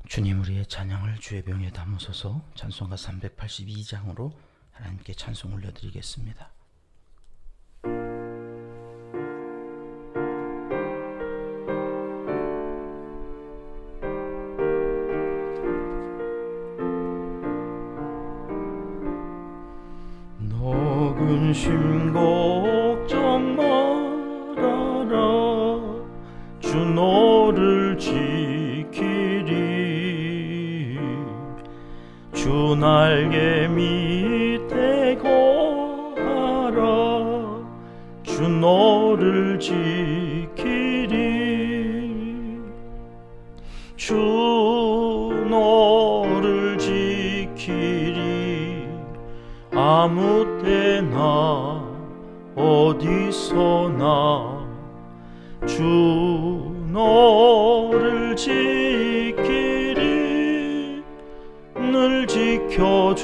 주님, 우리의 찬양을 주의 병에 담으소서. 찬송가 382장으로 하나님께 찬송 올려드리겠습니다. 너 근심 걱정 말아라. 주 너를 지키리. 주 날개 밑에 거하라. 주 너를 지키리. 주 너를 지키리. 아무 때나 어디서나 주 너를 지키리. 늘 지켜주시리.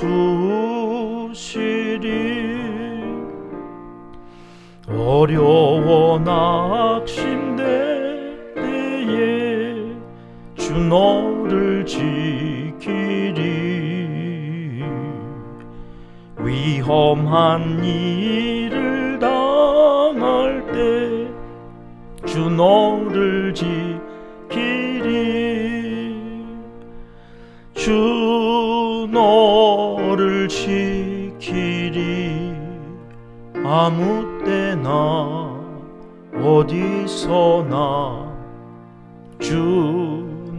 어려워 낙심될 때에 주 너를 지키리. 위험한 일을 당할 때 주 너를 지키리. 주 너를 지키리. 아무 때나 어디서나 주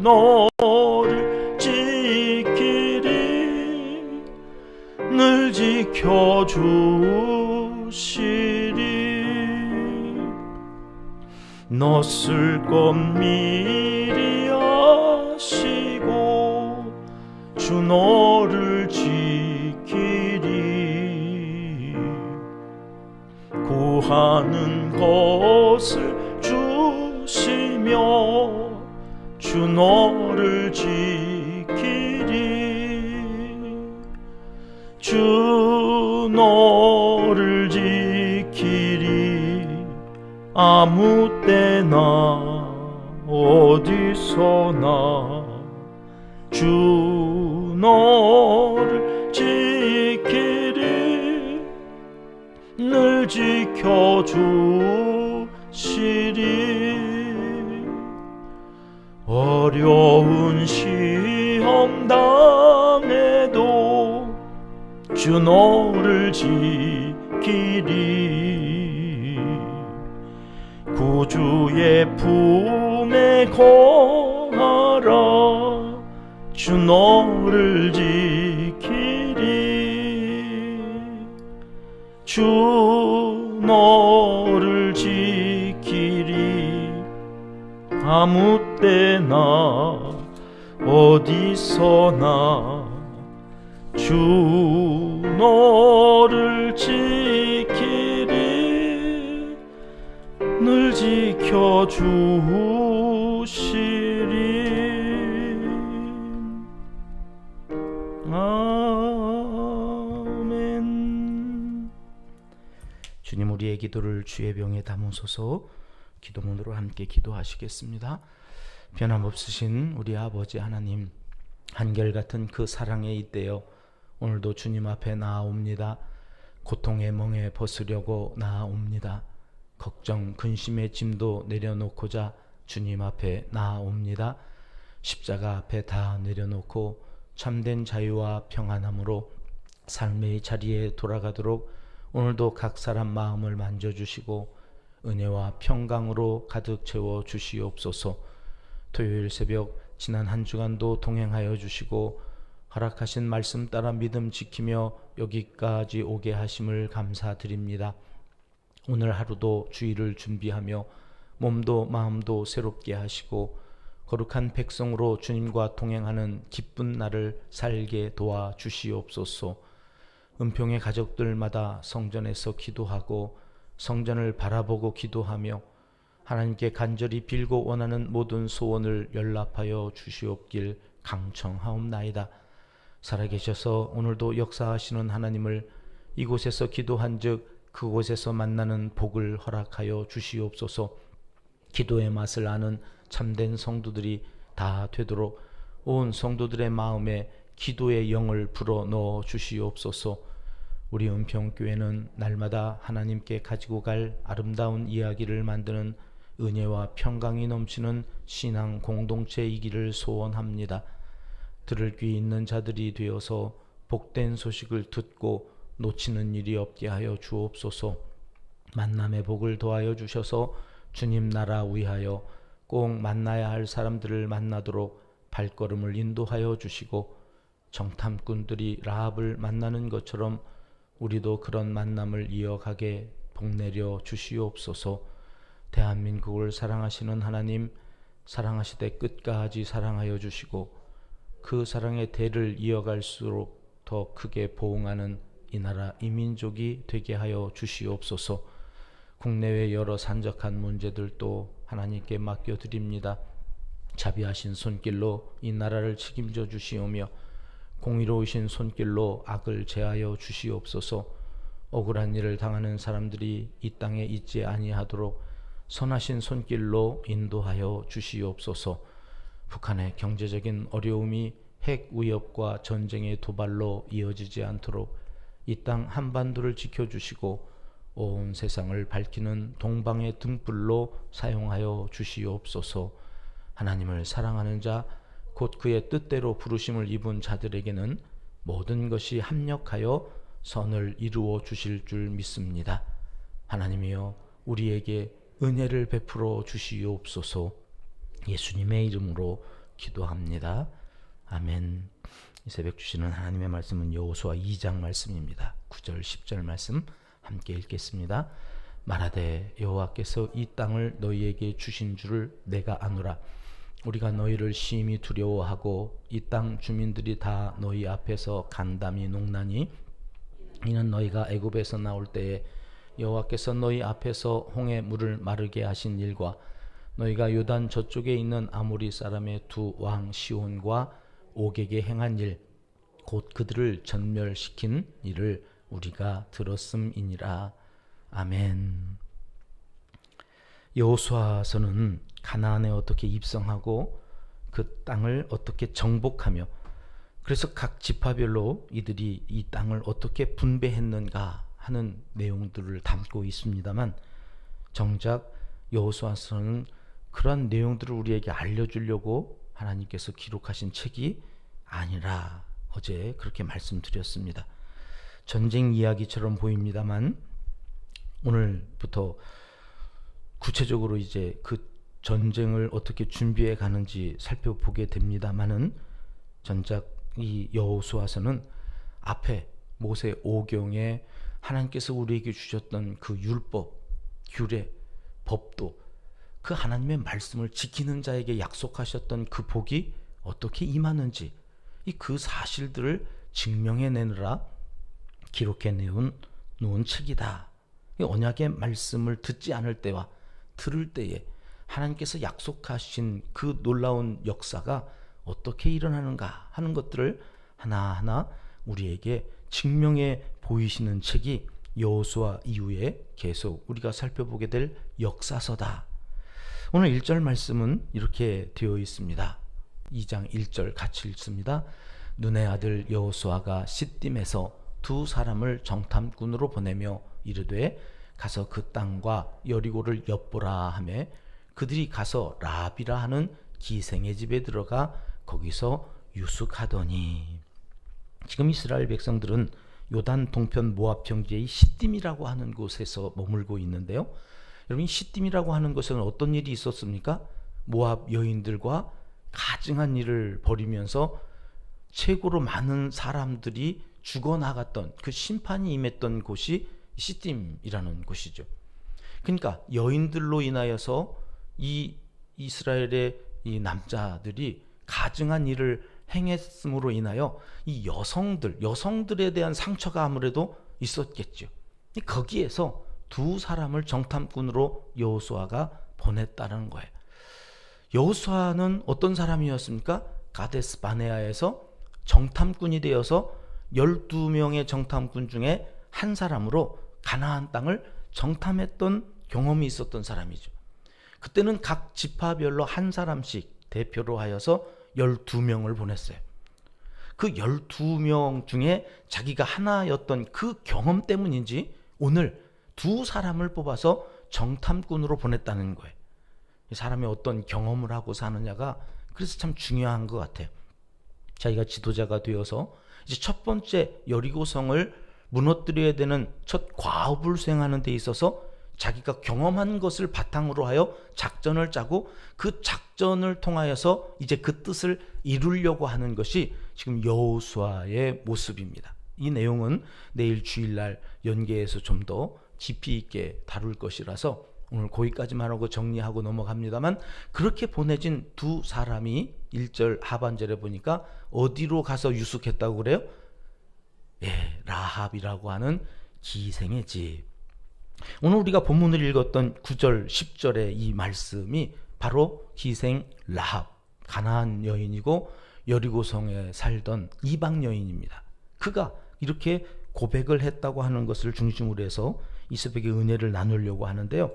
너를 지키리. 늘 지켜주시리. 너 쓸 것 미리 아시고 주 너를 지키리. 구하는 것을 주시며 주 너를 지키리. 주 너를 지키리. 아무 때나 어디서나 주 너를 지키리. 늘 지켜주시리. 어려운 시험 당해도 주 너를 지키리. 구주의 품에 거하라. 주 너를 지키리. 주 너를 지키리. 아무 때나 어디서나 주 너를 지키리. 늘 지켜주시리. 아멘. 주님, 우리의 기도를 주의 병에 담으소서. 기도문으로 함께 기도하시겠습니다. 변함없으신 우리 아버지 하나님, 한결같은 그 사랑에 잇대어 오늘도 주님 앞에 나아옵니다. 고통의 멍에 벗으려고 나아옵니다. 걱정, 근심의 짐도 내려놓고자 주님 앞에 나아옵니다. 십자가 앞에 다 내려놓고 참된 자유와 평안함으로 삶의 자리에 돌아가도록 오늘도 각 사람 마음을 만져주시고 은혜와 평강으로 가득 채워 주시옵소서. 토요일 새벽 지난 한 주간도 동행하여 주시고 허락하신 말씀 따라 믿음 지키며 여기까지 오게 하심을 감사드립니다. 오늘 하루도 주일을 준비하며 몸도 마음도 새롭게 하시고 거룩한 백성으로 주님과 동행하는 기쁜 날을 살게 도와주시옵소서. 은평의 가족들마다 성전에서 기도하고 성전을 바라보고 기도하며 하나님께 간절히 빌고 원하는 모든 소원을 연락하여 주시옵길 강청하옵나이다. 살아계셔서 오늘도 역사하시는 하나님을 이곳에서 기도한즉 그곳에서 만나는 복을 허락하여 주시옵소서. 기도의 맛을 아는 참된 성도들이 다 되도록 온 성도들의 마음에 기도의 영을 불어 넣어 주시옵소서. 우리 은평교회는 날마다 하나님께 가지고 갈 아름다운 이야기를 만드는 은혜와 평강이 넘치는 신앙 공동체이기를 소원합니다. 들을 귀 있는 자들이 되어서 복된 소식을 듣고 놓치는 일이 없게 하여 주옵소서. 만남의 복을 더하여 주셔서 주님 나라 위하여 꼭 만나야 할 사람들을 만나도록 발걸음을 인도하여 주시고, 정탐꾼들이 라합을 만나는 것처럼 우리도 그런 만남을 이어가게 복내려 주시옵소서. 대한민국을 사랑하시는 하나님, 사랑하시되 끝까지 사랑하여 주시고 그 사랑의 대를 이어갈수록 더 크게 보응하는 이 나라 이 민족이 되게 하여 주시옵소서. 국내외 여러 산적한 문제들도 하나님께 맡겨드립니다. 자비하신 손길로 이 나라를 책임져 주시오며 공의로우신 손길로 악을 제하여 주시옵소서. 억울한 일을 당하는 사람들이 이 땅에 있지 아니하도록 선하신 손길로 인도하여 주시옵소서. 북한의 경제적인 어려움이 핵 위협과 전쟁의 도발로 이어지지 않도록 이 땅 한반도를 지켜주시고 온 세상을 밝히는 동방의 등불로 사용하여 주시옵소서. 하나님을 사랑하는 자, 곧 그의 뜻대로 부르심을 입은 자들에게는 모든 것이 합력하여 선을 이루어 주실 줄 믿습니다. 하나님이여, 우리에게 은혜를 베풀어 주시옵소서. 예수님의 이름으로 기도합니다. 아멘. 이 새벽 주시는 하나님의 말씀은 여호수아 2장 말씀입니다. 9절 10절 말씀 함께 읽겠습니다. 말하되 여호와께서 이 땅을 너희에게 주신 줄을 내가 아노라. 우리가 너희를 심히 두려워하고 이 땅 주민들이 다 너희 앞에서 간담이 녹나니, 이는 너희가 애굽에서 나올 때에 여호와께서 너희 앞에서 홍해 물을 마르게 하신 일과 너희가 요단 저쪽에 있는 아모리 사람의 두 왕 시온과 옥에게 행한 일, 곧 그들을 전멸시킨 일을 우리가 들었음이니라. 아멘. 여호수아서는 가나안에 어떻게 입성하고 그 땅을 어떻게 정복하며, 그래서 각 지파별로 이들이 이 땅을 어떻게 분배했는가 하는 내용들을 담고 있습니다만, 정작 여호수아서는 그러한 내용들을 우리에게 알려주려고 하나님께서 기록하신 책이 아니라, 어제 그렇게 말씀드렸습니다. 전쟁 이야기처럼 보입니다만 오늘부터 구체적으로 이제 그 전쟁을 어떻게 준비해 가는지 살펴보게 됩니다만은, 전작 이 여호수아서는 앞에 모세 오경에 하나님께서 우리에게 주셨던 그 율법, 규례, 법도, 그 하나님의 말씀을 지키는 자에게 약속하셨던 그 복이 어떻게 임하는지, 그 사실들을 증명해내느라 기록해 놓은 책이다. 언약의 말씀을 듣지 않을 때와 들을 때에 하나님께서 약속하신 그 놀라운 역사가 어떻게 일어나는가 하는 것들을 하나하나 우리에게 증명해 보이시는 책이 여호수아 이후에 계속 우리가 살펴보게 될 역사서다. 오늘 1절 말씀은 이렇게 되어 있습니다. 2장 1절 같이 읽습니다. 눈의 아들 여호수아가 시딤에서 두 사람을 정탐꾼으로 보내며 이르되 가서 그 땅과 여리고를 엿보라 하매, 그들이 가서 라합이라 하는 기생의 집에 들어가 거기서 유숙하더니. 지금 이스라엘 백성들은 요단 동편 모압 평지의 시딤이라고 하는 곳에서 머물고 있는데요. 여러분, 시딤이라고 하는 곳에는 어떤 일이 있었습니까? 모압 여인들과 가증한 일을 벌이면서 최고로 많은 사람들이 죽어나갔던 그 심판이 임했던 곳이 시딤이라는 곳이죠. 그러니까 여인들로 인하여서 이 이스라엘의 이 남자들이 가증한 일을 행했음으로 인하여 이 여성들에 대한 상처가 아무래도 있었겠죠. 거기에서 두 사람을 정탐꾼으로 여호수아가 보냈다는 거예요. 여호수아는 어떤 사람이었습니까? 가데스 바네아에서 정탐꾼이 되어서 12명의 정탐꾼 중에 한 사람으로 가나안 땅을 정탐했던 경험이 있었던 사람이죠. 그때는 각 지파별로 한 사람씩 대표로 하여서 12명을 보냈어요. 그 12명 중에 자기가 하나였던 그 경험 때문인지 오늘 두 사람을 뽑아서 정탐꾼으로 보냈다는 거예요. 이 사람이 어떤 경험을 하고 사느냐가 그래서 참 중요한 것 같아요. 자기가 지도자가 되어서 이제 첫 번째 여리고성을 무너뜨려야 되는 첫 과업을 수행하는 데 있어서 자기가 경험한 것을 바탕으로 하여 작전을 짜고 그 작전을 통하여서 이제 그 뜻을 이루려고 하는 것이 지금 여호수아의 모습입니다. 이 내용은 내일 주일날 연계해서 좀 더 깊이 있게 다룰 것이라서 오늘 거기까지만 하고 정리하고 넘어갑니다만, 그렇게 보내진 두 사람이 1절 하반절에 보니까 어디로 가서 유숙했다고 그래요? 예, 라합이라고 하는 기생의 집. 오늘 우리가 본문을 읽었던 9절 10절의 이 말씀이 바로 기생 라합, 가나안 여인이고 여리고성에 살던 이방 여인입니다. 그가 이렇게 고백을 했다고 하는 것을 중심으로 해서 이 새벽에 은혜를 나누려고 하는데요.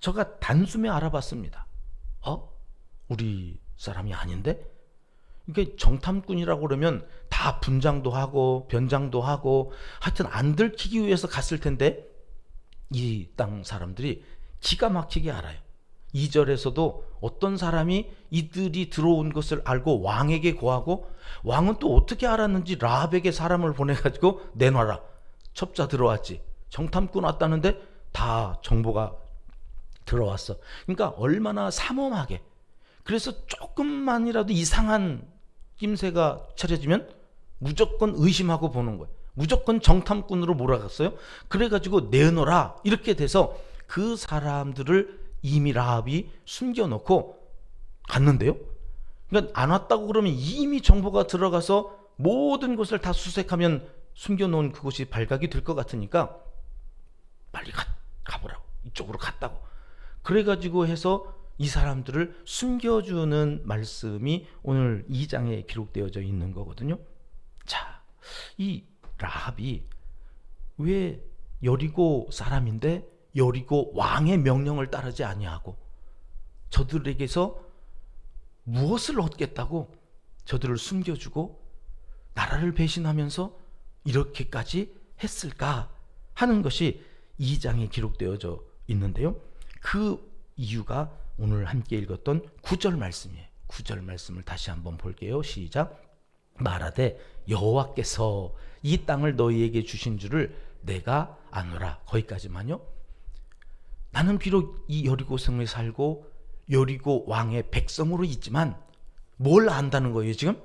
제가 단숨에 알아봤습니다. 우리 사람이 아닌데? 이게 정탐꾼이라고 그러면 다 분장도 하고 변장도 하고 하여튼 안 들키기 위해서 갔을 텐데 이 땅 사람들이 기가 막히게 알아요. 2절에서도 어떤 사람이 이들이 들어온 것을 알고 왕에게 고하고, 왕은 또 어떻게 알았는지 라합에게 사람을 보내가지고 내놔라, 첩자 들어왔지, 정탐꾼 왔다는데 다 정보가 들어왔어. 그러니까 얼마나 삼엄하게. 그래서 조금만이라도 이상한 낌새가 차려지면 무조건 의심하고 보는 거예요. 무조건 정탐꾼으로 몰아갔어요. 그래가지고 내놓으라 이렇게 돼서 그 사람들을 이미 라합이 숨겨놓고 갔는데요. 그러니까 안 왔다고 그러면 이미 정보가 들어가서 모든 것을 다 수색하면 숨겨놓은 그곳이 발각이 될 것 같으니까 빨리 가보라고, 이쪽으로 갔다고. 그래가지고 해서 이 사람들을 숨겨주는 말씀이 오늘 2장에 기록되어져 있는 거거든요. 자, 이 라합이 왜 여리고 사람인데 여리고 왕의 명령을 따르지 아니하고 저들에게서 무엇을 얻겠다고 저들을 숨겨주고 나라를 배신하면서 이렇게까지 했을까 하는 것이 2장에 기록되어져 있는데요. 그 이유가 오늘 함께 읽었던 9절 말씀이에요. 9절 말씀을 다시 한번 볼게요. 시작. 말하되 여호와께서 이 땅을 너희에게 주신 줄을 내가 아노라. 거기까지만요. 나는 비록 이 여리고성에 살고 여리고 왕의 백성으로 있지만 뭘 안다는 거예요 지금?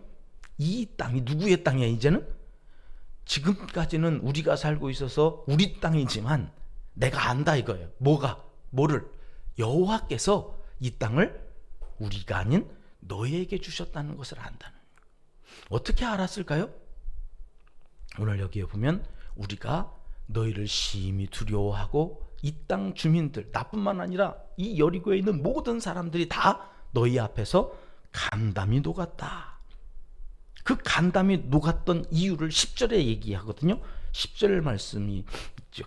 이 땅이 누구의 땅이야 이제는? 지금까지는 우리가 살고 있어서 우리 땅이지만 내가 안다 이거예요. 뭐를? 여호와께서 이 땅을 우리가 아닌 너희에게 주셨다는 것을 안다는 거예요. 어떻게 알았을까요? 오늘 여기에 보면 우리가 너희를 심히 두려워하고 이 땅 주민들, 나뿐만 아니라 이 여리고에 있는 모든 사람들이 다 너희 앞에서 간담이 녹았다. 그 간담이 녹았던 이유를 10절에 얘기하거든요. 10절 말씀이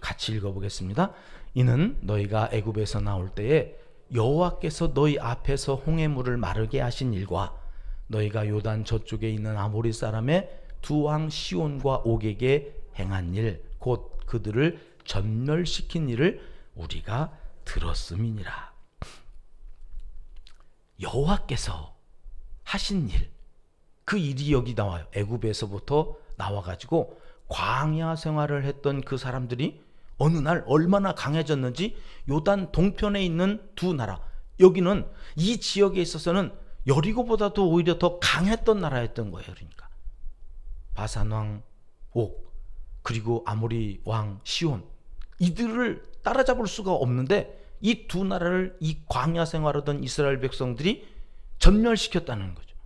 같이 읽어보겠습니다. 이는 너희가 애굽에서 나올 때에 여호와께서 너희 앞에서 홍해물을 마르게 하신 일과 너희가 요단 저쪽에 있는 아모리 사람의 두 왕 시온과 옥에게 행한 일, 곧 그들을 전멸시킨 일을 우리가 들었음이니라. 여호와께서 하신 일, 그 일이 여기 나와요. 애굽에서부터 나와가지고 광야 생활을 했던 그 사람들이 어느 날 얼마나 강해졌는지 요단 동편에 있는 두 나라, 여기는 이 지역에 있어서는 여리고보다도 오히려 더 강했던 나라였던 거예요. 그러니까 바산 왕 옥, 그리고 아모리 왕 시온, 이들을 따라잡을 수가 없는데 이 두 나라를 이 광야 생활하던 이스라엘 백성들이 전멸시켰다는 거죠.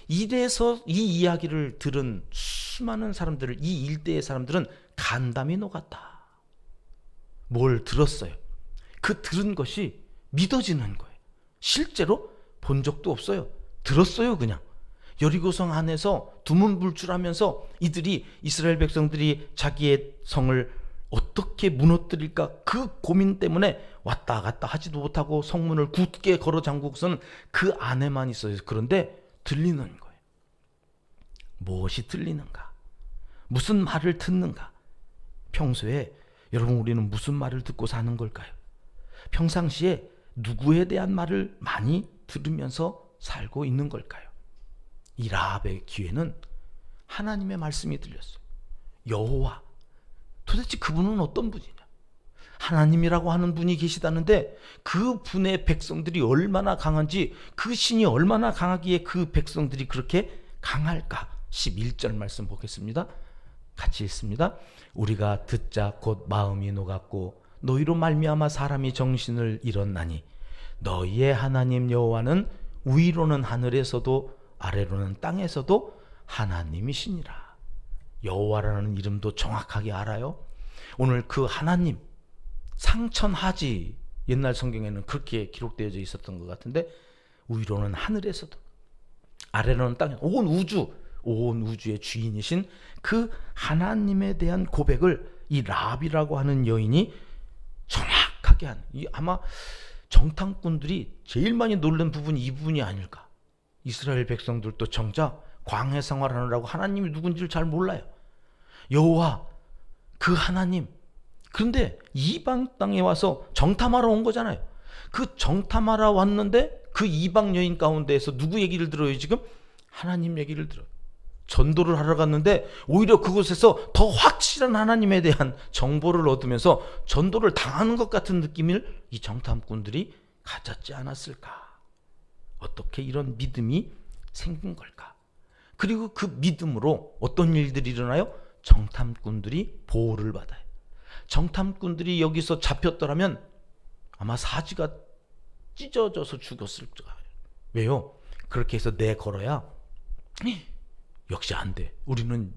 이래서 이 이야기를 들은 수많은 사람들을, 이 일대의 사람들은 간담이 녹았다. 뭘 들었어요? 그 들은 것이 믿어지는 거예요. 실제로 본 적도 없어요. 들었어요. 그냥 여리고성 안에서 두문불출하면서 이들이, 이스라엘 백성들이 자기의 성을 어떻게 무너뜨릴까 그 고민 때문에 왔다 갔다 하지도 못하고 성문을 굳게 걸어 잠그고서는 그 안에만 있어요. 그런데 들리는 거예요. 무엇이 들리는가? 무슨 말을 듣는가? 평소에 여러분 우리는 무슨 말을 듣고 사는 걸까요? 평상시에 누구에 대한 말을 많이 들으면서 살고 있는 걸까요? 이 라합의 귀에는 하나님의 말씀이 들렸어요. 여호와, 도대체 그분은 어떤 분이냐? 하나님이라고 하는 분이 계시다는데 그 분의 백성들이 얼마나 강한지, 그 신이 얼마나 강하기에 그 백성들이 그렇게 강할까? 11절 말씀 보겠습니다. 같이 읽습니다. 우리가 듣자 곧 마음이 녹았고 너희로 말미암아 사람이 정신을 잃었나니 너희의 하나님 여호와는 위로는 하늘에서도 아래로는 땅에서도 하나님이시니라. 여호와라는 이름도 정확하게 알아요. 오늘 그 하나님, 상천하지, 옛날 성경에는 그렇게 기록되어 있었던 것 같은데, 위로는 하늘에서도 아래로는 땅에, 온 우주의 주인이신 그 하나님에 대한 고백을 이 라합이라고 하는 여인이 정확하게 한, 아마 정탐꾼들이 제일 많이 놀란 부분이 이 부분이 아닐까. 이스라엘 백성들도 정작 광해 생활하느라고 하나님이 누군지를 잘 몰라요. 여호와, 그 하나님. 그런데 이방 땅에 와서 정탐하러 온 거잖아요. 그 정탐하러 왔는데 그 이방 여인 가운데에서 누구 얘기를 들어요? 지금 하나님 얘기를 들어요. 전도를 하러 갔는데 오히려 그곳에서 더 확실한 하나님에 대한 정보를 얻으면서 전도를 당하는 것 같은 느낌을 이 정탐꾼들이 가졌지 않았을까? 어떻게 이런 믿음이 생긴 걸까? 그리고 그 믿음으로 어떤 일들이 일어나요? 정탐꾼들이 보호를 받아요. 정탐꾼들이 여기서 잡혔더라면 아마 사지가 찢어져서 죽었을 거예요. 왜요? 그렇게 해서 내걸어야 역시 안 돼. 우리는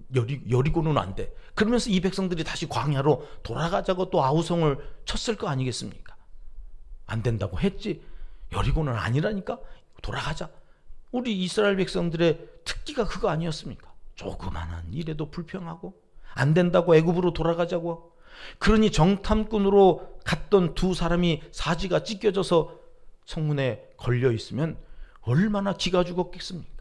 여리고는 안 돼. 그러면서 이 백성들이 다시 광야로 돌아가자고 또 아우성을 쳤을 거 아니겠습니까? 안 된다고 했지. 여리고는 아니라니까. 돌아가자. 우리 이스라엘 백성들의 특기가 그거 아니었습니까? 조그만한 일에도 불평하고 안 된다고 애굽으로 돌아가자고 하고. 그러니 정탐꾼으로 갔던 두 사람이 사지가 찢겨져서 성문에 걸려 있으면 얼마나 기가 죽었겠습니까?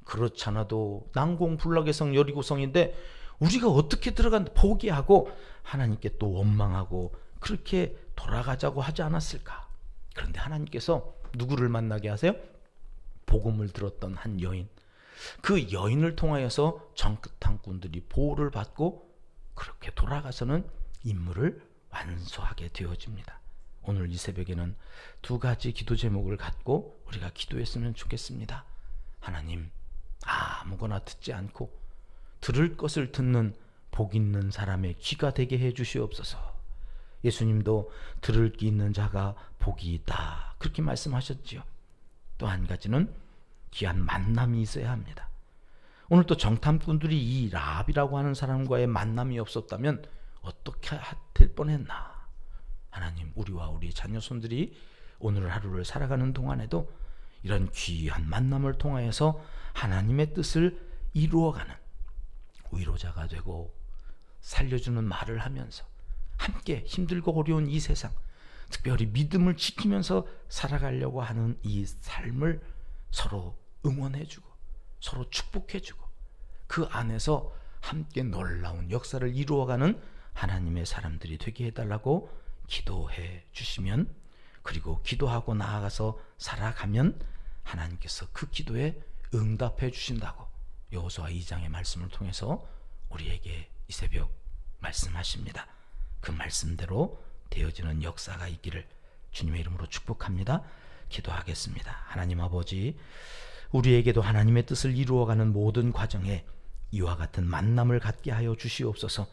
그렇잖아도 난공불락의 성 여리고성인데 우리가 어떻게 들어간다 포기하고 하나님께 또 원망하고 그렇게 돌아가자고 하지 않았을까? 그런데 하나님께서 누구를 만나게 하세요? 복음을 들었던 한 여인, 그 여인을 통하여서 정탐꾼들이 보호를 받고 그렇게 돌아가서는 임무를 완수하게 되어집니다. 오늘 이 새벽에는 두 가지 기도 제목을 갖고 우리가 기도했으면 좋겠습니다. 하나님, 아무거나 듣지 않고 들을 것을 듣는 복 있는 사람의 귀가 되게 해 주시옵소서. 예수님도 들을 귀 있는 자가 복이 있다, 그렇게 말씀하셨지요. 또 한 가지는 귀한 만남이 있어야 합니다. 오늘 또 정탐꾼들이 이 라합이라고 하는 사람과의 만남이 없었다면 어떻게 될 뻔했나. 하나님, 우리와 우리 자녀손들이 오늘 하루를 살아가는 동안에도 이런 귀한 만남을 통하여서 하나님의 뜻을 이루어가는 위로자가 되고 살려주는 말을 하면서 함께 힘들고 어려운 이 세상, 특별히 믿음을 지키면서 살아가려고 하는 이 삶을 서로 응원해주고 서로 축복해주고 그 안에서 함께 놀라운 역사를 이루어가는 하나님의 사람들이 되게 해달라고 기도해 주시면, 그리고 기도하고 나아가서 살아가면 하나님께서 그 기도에 응답해 주신다고 여호수아 2장의 말씀을 통해서 우리에게 이 새벽 말씀하십니다. 그 말씀대로 되어지는 역사가 있기를 주님의 이름으로 축복합니다. 기도하겠습니다. 하나님 아버지, 우리에게도 하나님의 뜻을 이루어가는 모든 과정에 이와 같은 만남을 갖게 하여 주시옵소서.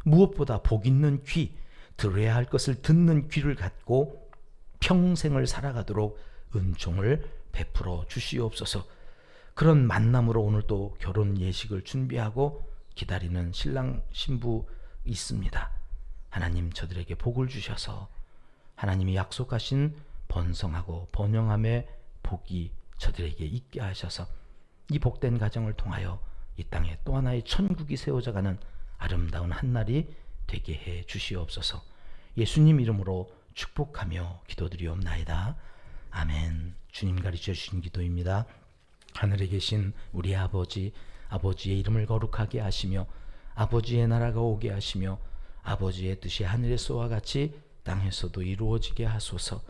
무엇보다 복 있는 귀, 들어야 할 것을 듣는 귀를 갖고 평생을 살아가도록 은총을 베풀어 주시옵소서. 그런 만남으로 오늘 또 결혼 예식을 준비하고 기다리는 신랑 신부 있습니다. 하나님, 저들에게 복을 주셔서 하나님이 약속하신 번성하고 번영함의 복이 저들에게 있게 하셔서 이 복된 가정을 통하여 이 땅에 또 하나의 천국이 세워져가는 아름다운 한날이 되게 해 주시옵소서. 예수님 이름으로 축복하며 기도드리옵나이다. 아멘. 주님 가르쳐 주신 기도입니다. 하늘에 계신 우리 아버지의 이름을 거룩하게 하시며 아버지의 나라가 오게 하시며 아버지의 뜻이 하늘에서와 같이 땅에서도 이루어지게 하소서.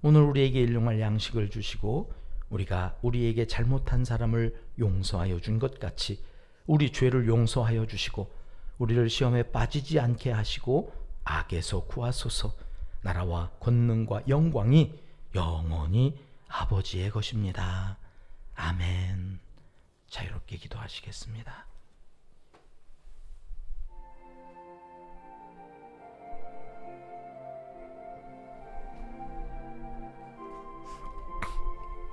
오늘 우리에게 일용할 양식을 주시고 우리가 우리에게 잘못한 사람을 용서하여 준 것 같이 우리 죄를 용서하여 주시고 우리를 시험에 빠지지 않게 하시고 악에서 구하소서. 나라와 권능과 영광이 영원히 아버지의 것입니다. 아멘. 자유롭게 기도하시겠습니다.